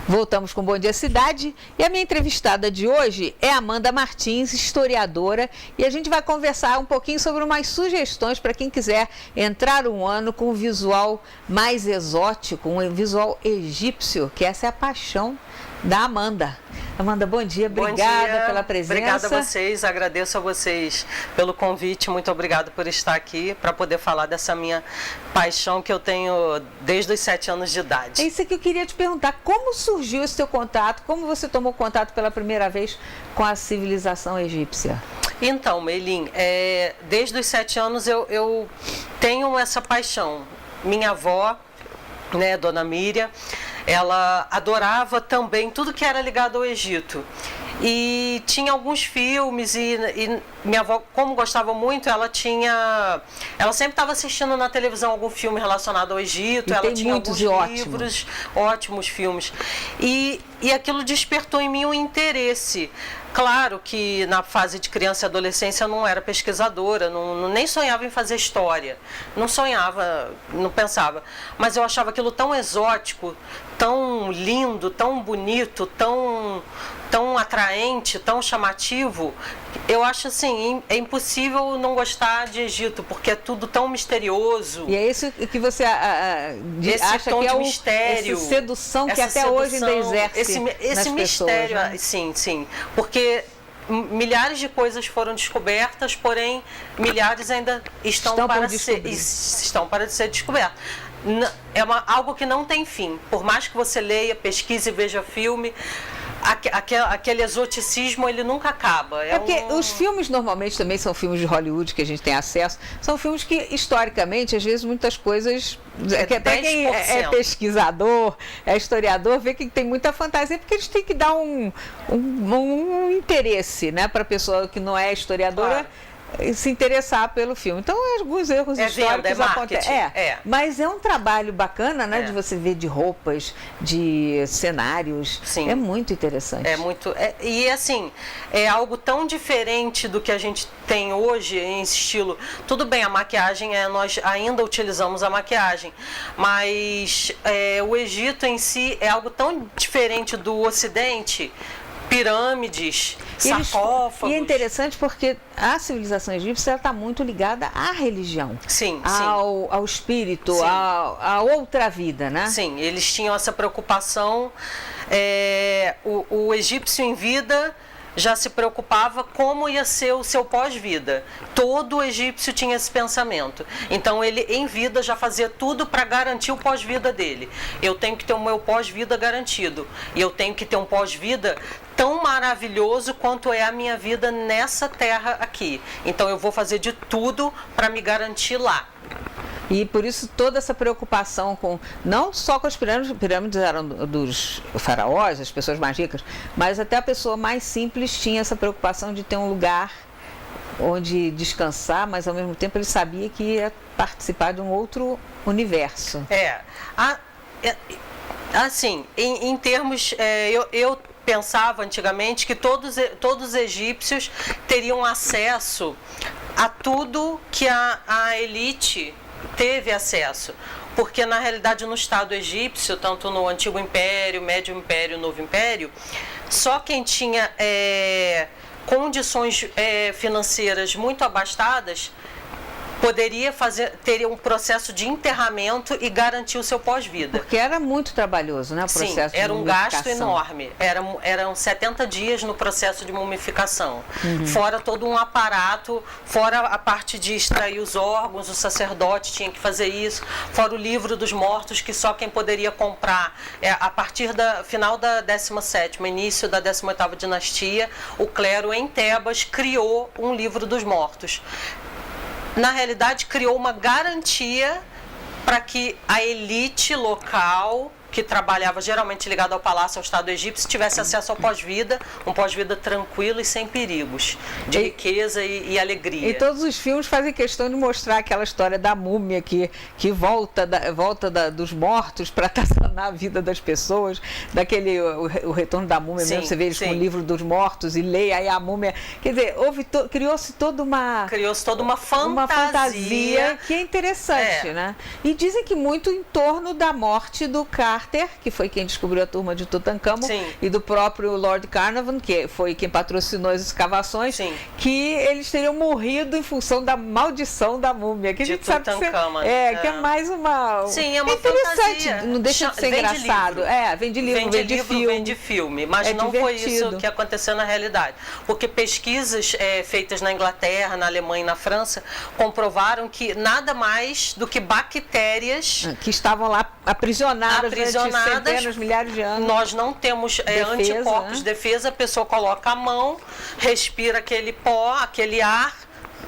Voltamos com Bom Dia Cidade e a minha entrevistada de hoje é Amanda Martins, historiadora, e a gente vai conversar um pouquinho sobre umas sugestões para quem quiser entrar um ano com um visual mais exótico, um visual egípcio, que essa é a paixão da Amanda. Amanda, bom dia, obrigada pela presença. Obrigada a vocês, agradeço a vocês pelo convite, muito obrigado por estar aqui para poder falar dessa minha paixão que eu tenho desde os 7 anos de idade. É isso que eu queria te perguntar, como surgiu esse teu contato, como você tomou contato pela primeira vez com a civilização egípcia? Então, Meilin, desde os 7 anos eu tenho essa paixão. Minha avó, né, Dona Miriam, ela adorava também tudo que era ligado ao Egito. E tinha alguns filmes e minha avó, como gostava muito, ela sempre estava assistindo na televisão algum filme relacionado ao Egito. E ela tem tinha muitos alguns e livros, ótimos filmes. E aquilo despertou em mim um interesse. Claro que na fase de criança e adolescência eu não era pesquisadora, nem sonhava em fazer história, não sonhava, não pensava, mas eu achava aquilo tão exótico, tão lindo, tão bonito, tão atraente, tão chamativo. Eu acho assim, é impossível não gostar de Egito, porque é tudo tão misterioso. E é isso que você acha tom que é de mistério, essa sedução que até hoje ainda exerce esse mistério, pessoas, né? Sim, porque milhares de coisas foram descobertas, porém milhares ainda estão para ser descobertas. É algo que não tem fim. Por mais que você leia, pesquise e veja filme, aquele exoticismo, ele nunca acaba. Porque os filmes normalmente também são filmes de Hollywood que a gente tem acesso, são filmes que historicamente, às vezes, muitas coisas, para quem é pesquisador, é historiador, vê que tem muita fantasia, porque eles têm que dar um interesse, né, para a pessoa que não é historiadora. Claro. Se interessar pelo filme. Então, alguns erros históricos acontecem. Mas é um trabalho bacana, né? De você ver de roupas, de cenários. Sim. É muito interessante. E assim, é algo tão diferente do que a gente tem hoje em estilo. Tudo bem, a maquiagem, nós ainda utilizamos a maquiagem, mas o Egito em si é algo tão diferente do Ocidente. Pirâmides, sarcófagos. E é interessante porque a civilização egípcia está muito ligada à religião. Sim, ao espírito, à outra vida, né? Sim, eles tinham essa preocupação. O egípcio em vida já se preocupava como ia ser o seu pós-vida. Todo egípcio tinha esse pensamento. Então, ele, em vida, já fazia tudo para garantir o pós-vida dele. Eu tenho que ter o meu pós-vida garantido. E eu tenho que ter um pós-vida tão maravilhoso quanto é a minha vida nessa terra aqui. Então, eu vou fazer de tudo para me garantir lá. E por isso toda essa preocupação não só com as pirâmides eram dos faraós, as pessoas mais ricas, mas até a pessoa mais simples tinha essa preocupação de ter um lugar onde descansar, mas ao mesmo tempo ele sabia que ia participar de um outro universo. Assim, em termos, eu pensava antigamente que todos os egípcios teriam acesso a tudo que a elite teve acesso, porque na realidade no Estado egípcio, tanto no Antigo Império, Médio Império, Novo Império, só quem tinha condições financeiras muito abastadas teria um processo de enterramento e garantir o seu pós-vida. Porque era muito trabalhoso, né, o processo de era um gasto enorme. Eram 70 dias no processo de mumificação. Fora todo um aparato, fora a parte de extrair os órgãos, o sacerdote tinha que fazer isso, fora o livro dos mortos, que só quem poderia comprar. A partir do final da 17ª, início da 18ª dinastia, o clero em Tebas criou um livro dos mortos. Na realidade, criou uma garantia para que a elite local, que trabalhava geralmente ligado ao palácio, ao Estado egípcio, tivesse acesso ao pós-vida, um pós-vida tranquilo e sem perigos, de riqueza e alegria. E todos os filmes fazem questão de mostrar aquela história da múmia que volta dos mortos para atazanar a vida das pessoas, o retorno da múmia mesmo, você vê eles com o livro dos mortos e lê, aí a múmia... Quer dizer, criou-se toda uma fantasia que é interessante, né? E dizem que muito em torno da morte do Car Carter, que foi quem descobriu a tumba de Tutankhamon, e do próprio Lord Carnarvon, que foi quem patrocinou as escavações, que eles teriam morrido em função da maldição da múmia. Que a gente sabe que é mais uma... Sim, é uma interessante, fantasia. Não deixa de ser engraçado. Vem de livro, vem de filme. Vem de filme, mas não foi isso que aconteceu na realidade. Porque pesquisas feitas na Inglaterra, na Alemanha e na França comprovaram que nada mais do que bactérias que estavam lá aprisionadas durante centenas, milhares de anos. Nós não temos anticorpos de defesa, a pessoa coloca a mão, respira aquele pó, aquele ar,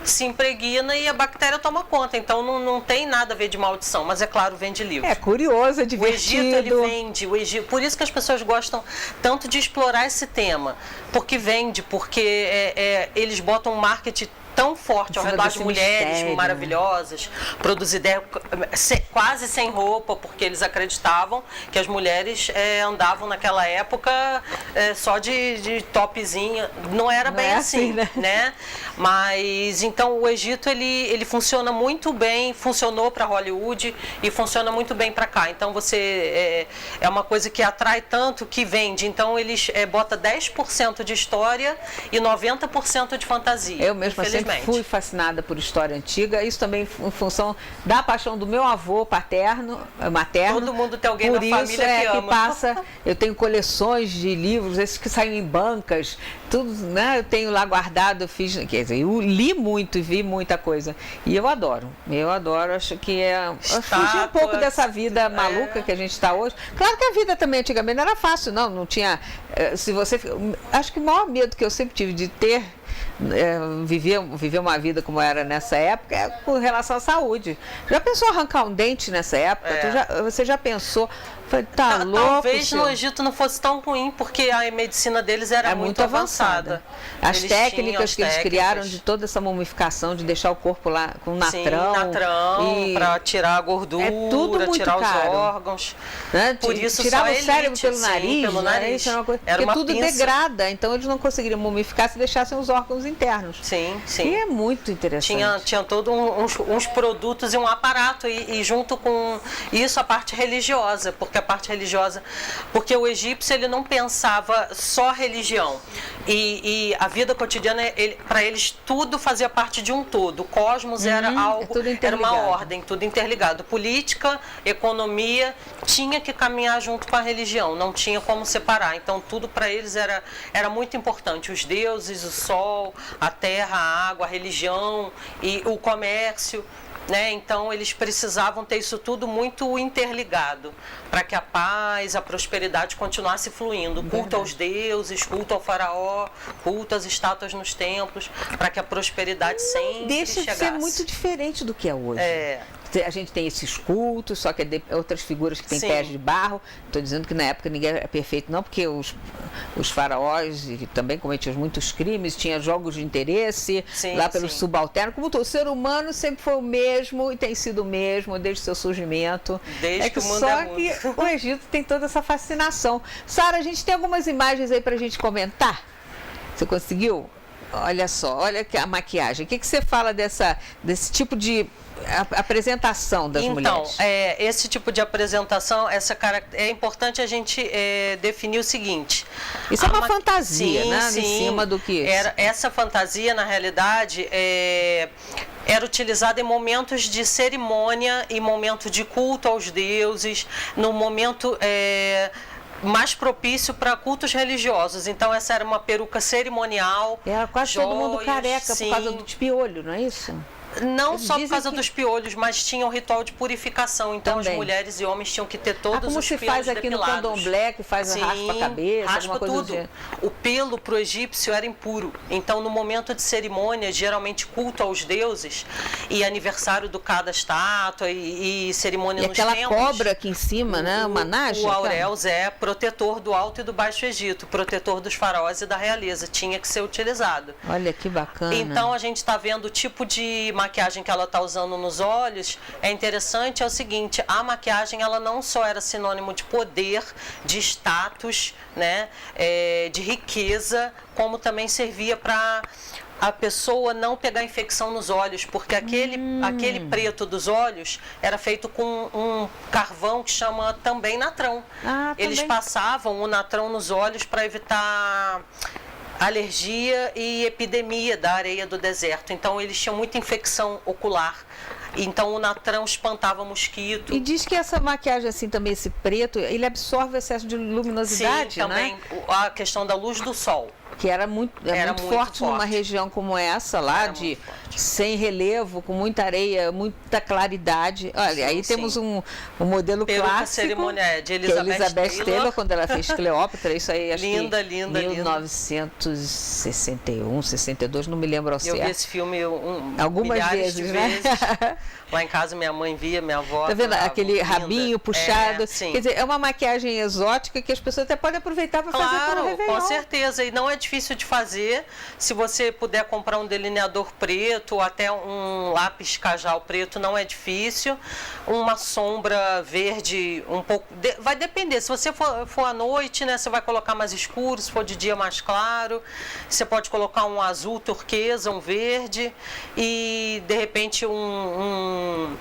se impregna e a bactéria toma conta. Então não tem nada a ver de maldição, mas é claro, vem de livro. É curioso, é divertido. O Egito, ele vende. Por isso que as pessoas gostam tanto de explorar esse tema, porque vende, porque eles botam um marketing tão forte ao redor de mulheres maravilhosas, produzidas quase sem roupa, porque eles acreditavam que as mulheres andavam naquela época só de topzinho. Não era bem assim, né? Mas então o Egito ele funciona muito bem, funcionou para Hollywood e funciona muito bem para cá. Então você é uma coisa que atrai tanto que vende. Então eles botam 10% de história e 90% de fantasia. Eu mesma sempre fui fascinada por história antiga, isso também em função da paixão do meu avô materno. Todo mundo tem alguém na família que ama. Que passa, eu tenho coleções de livros, esses que saem em bancas, tudo, né? Eu tenho lá guardado, quer dizer, eu li muito e vi muita coisa. E eu adoro, acho que fugir um pouco dessa vida maluca que a gente está hoje. Claro que a vida também antigamente não era fácil, não tinha, acho que o maior medo que eu sempre tive de ter viver uma vida como era nessa época com relação à saúde. Já pensou arrancar um dente nessa época? Você já pensou? Tá louco, talvez no Egito não fosse tão ruim, porque a medicina deles era muito avançada. As técnicas que eles criaram de toda essa mumificação, de deixar o corpo lá com natrão. Para tirar a gordura, tudo muito tirar caro. Os órgãos. Né? Por isso tirava só o cérebro pelo nariz. Pelo nariz. Isso é uma coisa, era porque uma tudo pinça. degrada, então eles não conseguiriam mumificar se deixassem os órgãos internos. Sim. E é muito interessante. Tinha todos uns produtos e um aparato, e junto com isso a parte religiosa, porque o egípcio ele não pensava só religião, e a vida cotidiana, para eles tudo fazia parte de um todo. O cosmos era algo, era uma ordem, tudo interligado. Política, economia, tinha que caminhar junto com a religião, não tinha como separar. Então tudo para eles era muito importante, os deuses, o sol, a terra, a água, a religião e o comércio. Né? Então eles precisavam ter isso tudo muito interligado para que a paz, a prosperidade continuasse fluindo. Culto aos deuses, culto ao faraó, culto às estátuas nos templos, para que a prosperidade sempre deixa chegasse. De ser muito diferente do que é hoje. A gente tem esses cultos, só que outras figuras que têm pés de barro. Estou dizendo que na época ninguém é perfeito, não, porque os faraós também cometiam muitos crimes, tinha jogos de interesse lá pelos subalternos. Como o ser humano sempre foi o mesmo e tem sido o mesmo desde o seu surgimento. Desde que o mundo é mundo. Só que o Egito tem toda essa fascinação. Sara, a gente tem algumas imagens aí para a gente comentar? Você conseguiu? Olha só, olha aqui a maquiagem. O que você fala desse tipo de apresentação das mulheres? Então, esse tipo de apresentação, é importante a gente definir o seguinte. Isso é uma fantasia, né? Em cima do que essa fantasia, na realidade, era utilizada em momentos de cerimônia e momento de culto aos deuses, no momento mais propício para cultos religiosos. Então essa era uma peruca cerimonial. Era quase joias, todo mundo careca por causa do piolho, não é isso? Não só por causa dos piolhos, mas tinha um ritual de purificação. Então as mulheres e homens tinham que ter todos os pelos depilados. Como se faz aqui no candomblé, que faz raspa a cabeça, raspa tudo. Assim. O pelo para o egípcio era impuro. Então no momento de cerimônia, geralmente culto aos deuses e aniversário do cada estátua e cerimônia nos templos. E aquela cobra aqui em cima, né? Uma naja. O Aureus é protetor do Alto e do Baixo Egito, protetor dos faraós e da realeza. Tinha que ser utilizado. Olha que bacana. Então a gente está vendo o tipo de maquiagem que ela está usando nos olhos. É interessante, é o seguinte, a maquiagem ela não só era sinônimo de poder, de status, né, de riqueza, como também servia para a pessoa não pegar infecção nos olhos, porque aquele preto dos olhos era feito com um carvão que chama também natrão. Eles passavam o natrão nos olhos para evitar alergia e epidemia da areia do deserto. Então eles tinham muita infecção ocular. Então o natrão espantava mosquito. E diz que essa maquiagem assim também, esse preto, ele absorve o excesso de luminosidade, sim, também, né? A questão da luz do sol. Que era muito forte numa região como essa lá, sem relevo, com muita areia, muita claridade. Olha, aí temos um modelo clássico cerimonial de Elizabeth Taylor, quando ela fez Cleópatra, isso aí acho linda, que 1961, 62, não me lembro ao certo. Eu vi esse filme algumas vezes, né? Lá em casa minha mãe via, minha avó. Tá vendo? Aquele rabinho puxado. Quer dizer, é uma maquiagem exótica que as pessoas até podem aproveitar para fazer para o Réveillon. Com certeza. E não é difícil de fazer. Se você puder comprar um delineador preto ou até um lápis cajal preto, não é difícil. Uma sombra verde, um pouco. Vai depender. Se você for à noite, né, você vai colocar mais escuro. Se for de dia, mais claro. Você pode colocar um azul turquesa, um verde. E de repente um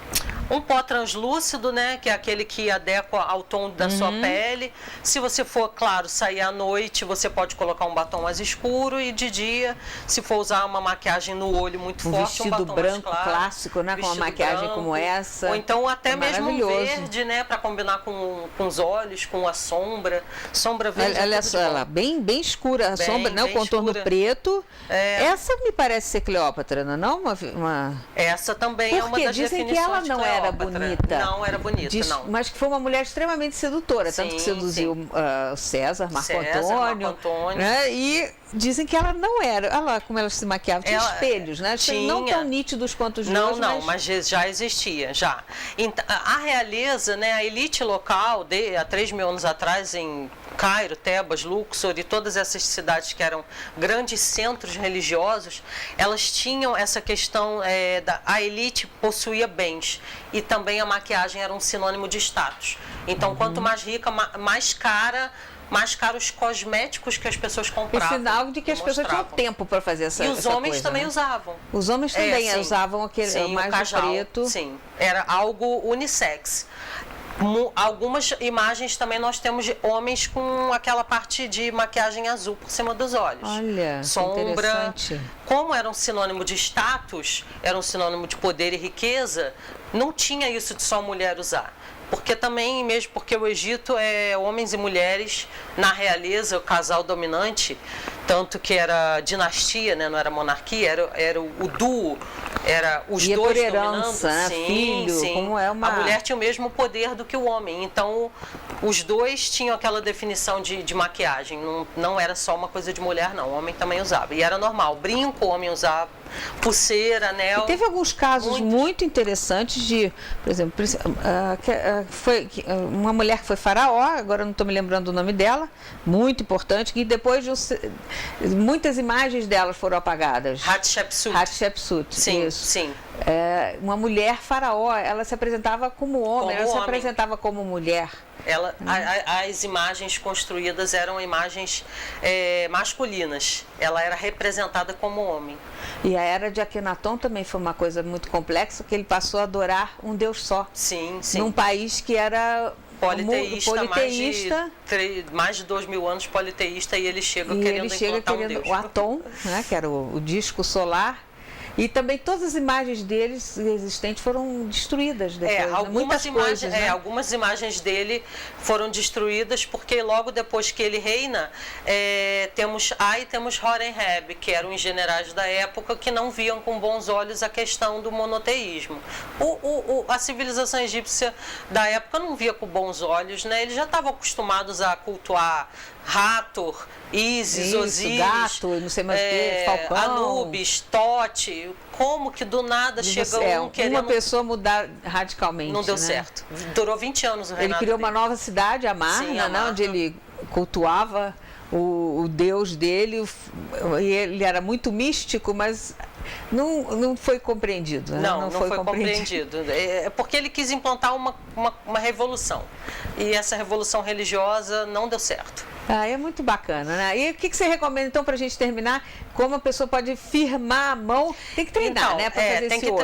pó translúcido, né, que é aquele que adequa ao tom da sua pele. Se você for, claro, sair à noite, você pode colocar um batom mais escuro e de dia, se for usar uma maquiagem no olho muito forte, um batom branco mais claro, clássico, né, com uma maquiagem branco, como essa. Ou então até mesmo um verde, né, para combinar com os olhos, com a sombra. Sombra verde. Olha só, ela bem contura a sombra, né, o contorno escura. Preto. Essa me parece ser Cleópatra, não? Essa também é uma das dizem que ela não era bonita. Não era bonita, não. Mas que foi uma mulher extremamente sedutora, tanto que seduziu o César, Marco Antônio. Né? E dizem que ela não era. Olha lá como ela se maquiava. Tinha espelhos, né? Não tão nítidos quanto os meus. Não, mas já existia, já. Então, a realeza, né, a elite local, há 3.000 anos atrás, em Cairo, Tebas, Luxor e todas essas cidades que eram grandes centros religiosos, elas tinham essa questão, a elite possuía bens e também a maquiagem era um sinônimo de status. Então, quanto mais rica, mais caros cosméticos que as pessoas compravam. E sinal de que as pessoas tinham tempo para fazer essa coisa. E os homens também usavam. Os homens também usavam aquele mais cajal, preto. Sim, era algo unissex. Algumas imagens também nós temos de homens com aquela parte de maquiagem azul por cima dos olhos. Olha, sombra. Interessante. Como era um sinônimo de status, era um sinônimo de poder e riqueza, não tinha isso de só mulher usar. Porque também, mesmo porque o Egito é homens e mulheres na realeza, o casal dominante, tanto que era dinastia, né, não era monarquia, era o duo, era os dois por herança, dominando. Né? Filho, como é uma... A mulher tinha o mesmo poder do que o homem, então os dois tinham aquela definição de maquiagem, não era só uma coisa de mulher, não, o homem também usava, e era normal, brinco o homem usava, pulseira, anel. E teve alguns casos muito interessantes de, por exemplo, foi uma mulher que foi faraó, agora não estou me lembrando o nome dela, muito importante, que depois muitas imagens delas foram apagadas. Hatshepsut. Sim, isso. sim. Uma mulher faraó, ela se apresentava como homem, se apresentava como mulher. As imagens construídas eram imagens masculinas. Ela era representada como homem. E a era de Akenaton também foi uma coisa muito complexa, que ele passou a adorar um Deus só. Sim, sim. Num país que era politeísta. Mais de 2.000 anos politeísta, e ele chega querendo implantar um Deus. O Atom, né, que era o disco solar. E também todas as imagens deles existentes foram destruídas depois. Algumas imagens dele foram destruídas porque logo depois que ele reina, temos Horemheb, que eram os generais da época que não viam com bons olhos a questão do monoteísmo. A civilização egípcia da época não via com bons olhos, né? Eles já estavam acostumados a cultuar Hathor, Ísis, Osíris, gato, não sei mais o que, Falcão, Anubis, Tote. Como que do nada chega querendo... Uma pessoa mudar radicalmente. Não deu certo. Durou 20 anos o reinado Ele criou dele. uma nova cidade, Amarna, né, onde ele cultuava o deus dele, e ele era muito místico, mas não foi compreendido. Né? Não foi compreendido. Porque ele quis implantar uma revolução. E essa revolução religiosa não deu certo. É muito bacana, né? E o que você recomenda, então, para a gente terminar? Como a pessoa pode firmar a mão? Tem que treinar, então, né? Para fazer tem esse que olho.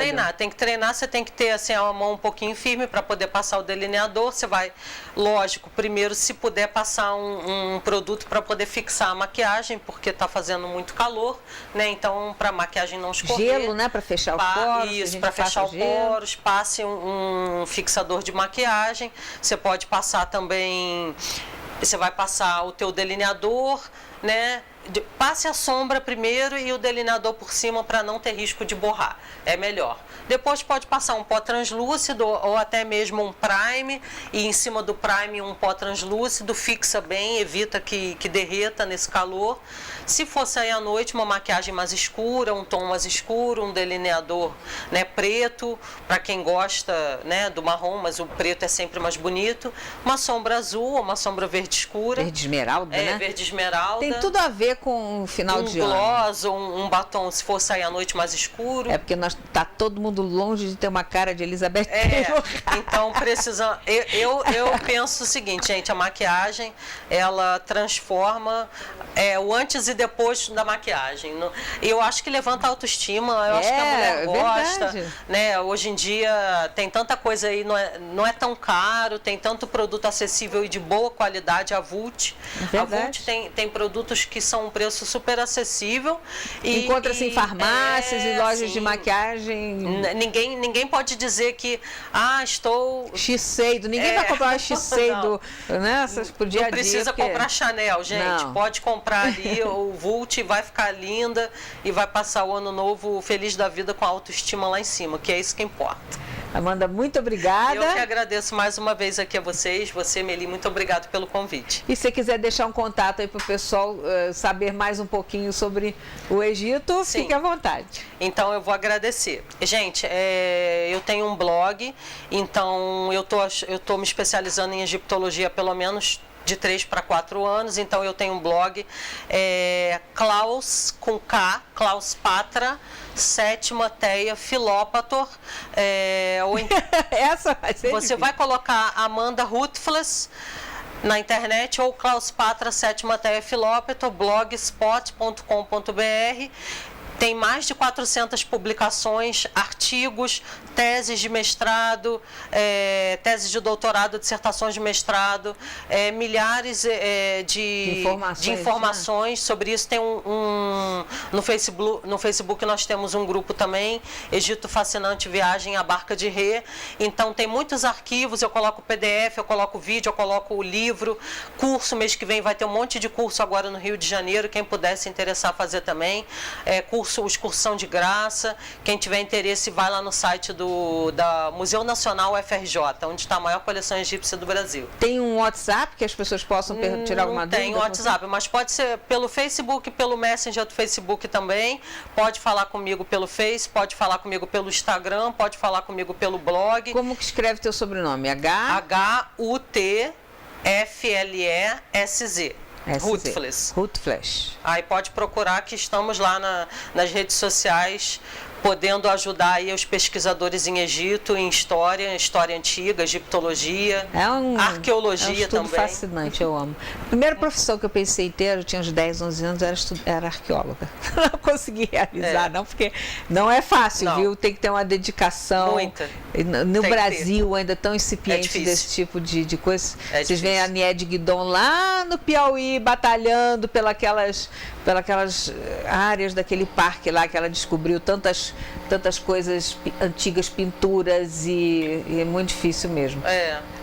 treinar, você tem que ter assim, a mão um pouquinho firme para poder passar o delineador. Você vai, lógico, primeiro, se puder passar um produto para poder fixar a maquiagem, porque está fazendo muito calor, né? Então, para a maquiagem não escorrer. Gelo, né? Para fechar os poros. Isso, para fechar os poros. Passe um fixador de maquiagem. Você pode passar também... Você vai passar o teu delineador, né? Passe a sombra primeiro e o delineador por cima para não ter risco de borrar. É melhor. Depois pode passar um pó translúcido ou até mesmo um prime, e em cima do prime um pó translúcido, fixa bem, evita que derreta nesse calor. Se for sair à noite, uma maquiagem mais escura, um tom mais escuro, um delineador, né, preto, para quem gosta, né, do marrom, mas o preto é sempre mais bonito. Uma sombra azul ou uma sombra verde escura. Verde esmeralda, né? Verde esmeralda. Tem tudo a ver com o final de ano. Um gloss ou um batom, se for sair à noite, mais escuro. É porque tá todo mundo longe de ter uma cara de Elizabeth Taylor. Então precisa... Eu penso o seguinte, gente, a maquiagem, ela transforma o antes e depois da maquiagem. Eu acho que levanta a autoestima, eu acho que a mulher gosta. Né? Hoje em dia tem tanta coisa aí, não é tão caro, tem tanto produto acessível e de boa qualidade, a Vult. A Vult tem produtos que são um preço super acessível. Encontra-se em farmácias e lojas de maquiagem. Ninguém pode dizer que, estou... Shiseido, ninguém vai comprar uma Shiseido, né? Pro dia a dia. Não precisa comprar Chanel, gente. Não. Pode comprar ali o Vult, vai ficar linda e vai passar o ano novo feliz da vida com a autoestima lá em cima, que é isso que importa. Amanda, muito obrigada. Eu que agradeço mais uma vez aqui a vocês. Você, Meli, muito obrigado pelo convite. E se você quiser deixar um contato aí para o pessoal saber mais um pouquinho sobre o Egito, Sim. Fique à vontade. Então, eu vou agradecer. Gente, eu tenho um blog, então eu tô me especializando em egiptologia há pelo menos de 3 para 4 anos, então eu tenho um blog, Klaus, com K, Klaus Patra, Sétima Teia Filópator. Essa vai ser você difícil. vai colocar Amanda Rutfles na internet ou Klaus Patra, Sétima Teia Filópator, blogspot.com.br. Tem mais de 400 publicações, artigos, teses de mestrado, teses de doutorado, dissertações de mestrado, milhares de informações sobre isso. Tem no Facebook nós temos um grupo também, Egito Fascinante Viagem à Barca de Rê. Então tem muitos arquivos, eu coloco PDF, eu coloco vídeo, eu coloco o livro, curso, mês que vem vai ter um monte de curso agora no Rio de Janeiro, quem puder se interessar fazer também, excursão de graça. Quem tiver interesse vai lá no site da Museu Nacional UFRJ, onde está a maior coleção egípcia do Brasil. Tem um WhatsApp que as pessoas possam tirar alguma dúvida? Tem WhatsApp, mas pode ser pelo Facebook, pelo Messenger do Facebook também. Pode falar comigo pelo Face, pode falar comigo pelo Instagram, pode falar comigo pelo blog. Como que escreve teu sobrenome? H-U-T-F-L-E-S-Z. Rutfles. Aí pode procurar que estamos lá nas redes sociais, podendo ajudar aí os pesquisadores em Egito, em história antiga, egiptologia, arqueologia também. É um estudo fascinante, eu amo. A primeira profissão que eu pensei em ter, eu tinha uns 10, 11 anos, era arqueóloga. Não consegui realizar, não, porque não é fácil, viu? Tem que ter uma dedicação. Muita. No Brasil, ainda tão incipiente desse tipo de coisa. Vocês veem a Niede Guidon lá no Piauí, batalhando pelas áreas daquele parque lá, que ela descobriu tantas coisas antigas, pinturas, e é muito difícil mesmo.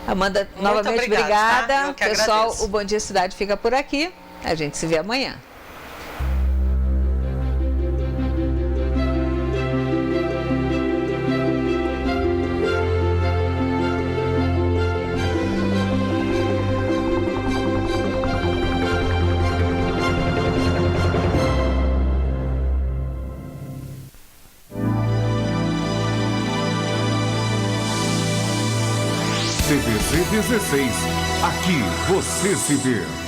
Amanda, novamente obrigada. Tá? Pessoal, agradeço. O Bom Dia Cidade fica por aqui. A gente se vê amanhã. CBC 16. Aqui você se vê.